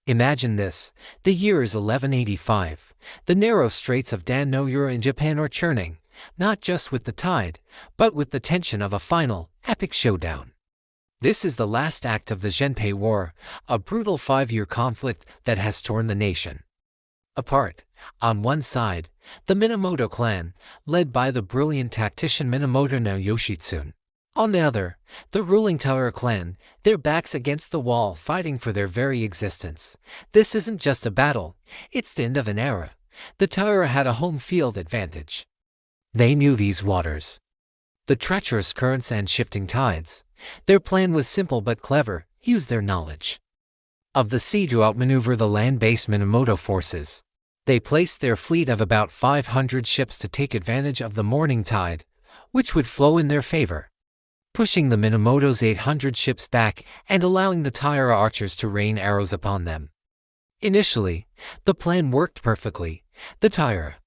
Imagine this, the year is 1185. The narrow straits of Dan-no-ura in Japan are churning, not just with the tide, but with the tension of a final, epic showdown. This is the last act of the Genpei War, a brutal 5-year conflict that has torn the nation apart. On one side, the Minamoto clan, led by the brilliant tactician Minamoto no Yoshitsune. On the other, the ruling Taira clan, their backs against the wall fighting for their very existence. This isn't just a battle, it's the end of an era. The Taira had a home field advantage. They knew these waters, the treacherous currents and shifting tides. Their plan was simple but clever: use their knowledge of the sea to outmaneuver the land-based Minamoto forces. They placed their fleet of about 500 ships to take advantage of the morning tide, which would flow in their favor, pushing the Minamoto's 800 ships back and allowing the Taira archers to rain arrows upon them. Initially, the plan worked perfectly. The Taira,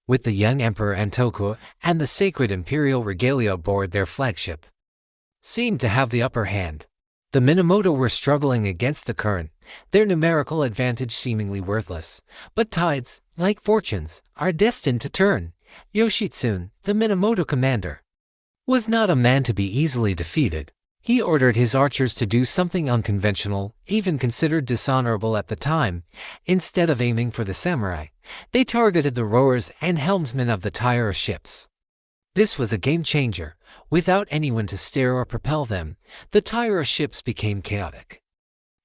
with the young Emperor Antoku and the sacred Imperial Regalia aboard their flagship, seemed to have the upper hand. The Minamoto were struggling against the current, their numerical advantage seemingly worthless. But tides, like fortunes, are destined to turn. Yoshitsune, the Minamoto commander, was not a man to be easily defeated. He ordered his archers to do something unconventional, even considered dishonorable at the time. Instead of aiming for the samurai, they targeted the rowers and helmsmen of the Taira ships. This was a game-changer. Without anyone to steer or propel them, the Taira ships became chaotic,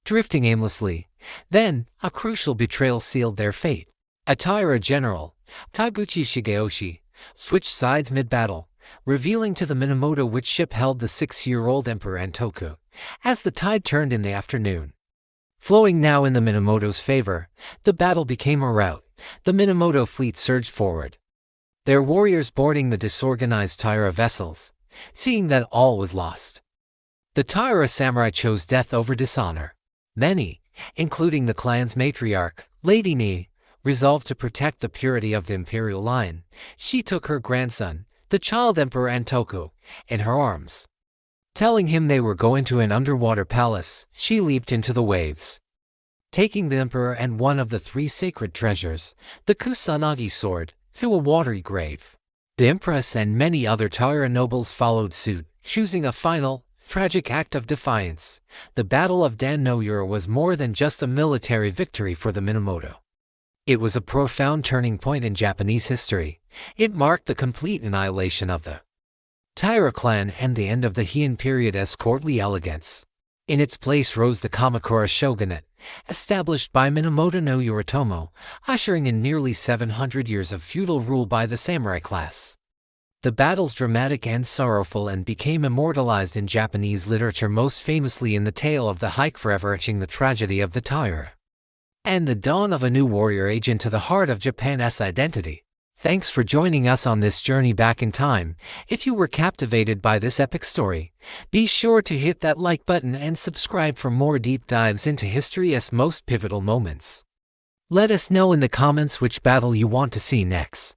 drifting aimlessly. Then, a crucial betrayal sealed their fate. A Taira general, Taguchi Shigeyoshi, switched sides mid-battle, revealing to the Minamoto which ship held the 6-year-old Emperor Antoku. As the tide turned in the afternoon, flowing now in the Minamoto's favor, the battle became a rout. The Minamoto fleet surged forward, their warriors boarding the disorganized Taira vessels. Seeing that all was lost, the Taira samurai chose death over dishonor. Many, including the clan's matriarch, Lady Ni, resolved to protect the purity of the imperial line. She took her grandson, the child Emperor Antoku, in her arms. Telling him they were going to an underwater palace, she leaped into the waves, taking the emperor and one of the 3 sacred treasures, the Kusanagi sword, to a watery grave. The empress and many other Taira nobles followed suit, choosing a final, tragic act of defiance. The Battle of Dan-no-ura was more than just a military victory for the Minamoto. It was a profound turning point in Japanese history. It marked the complete annihilation of the Taira clan and the end of the Heian period as courtly elegance. In its place rose the Kamakura shogunate, established by Minamoto no Yoritomo, ushering in nearly 700 years of feudal rule by the samurai class. The battle's dramatic and sorrowful end became immortalized in Japanese literature, most famously in the tale of the Heike, forever etching the tragedy of the Taira and the dawn of a new warrior age into the heart of Japan's identity. Thanks for joining us on this journey back in time. If you were captivated by this epic story, be sure to hit that like button and subscribe for more deep dives into history's most pivotal moments. Let us know in the comments which battle you want to see next.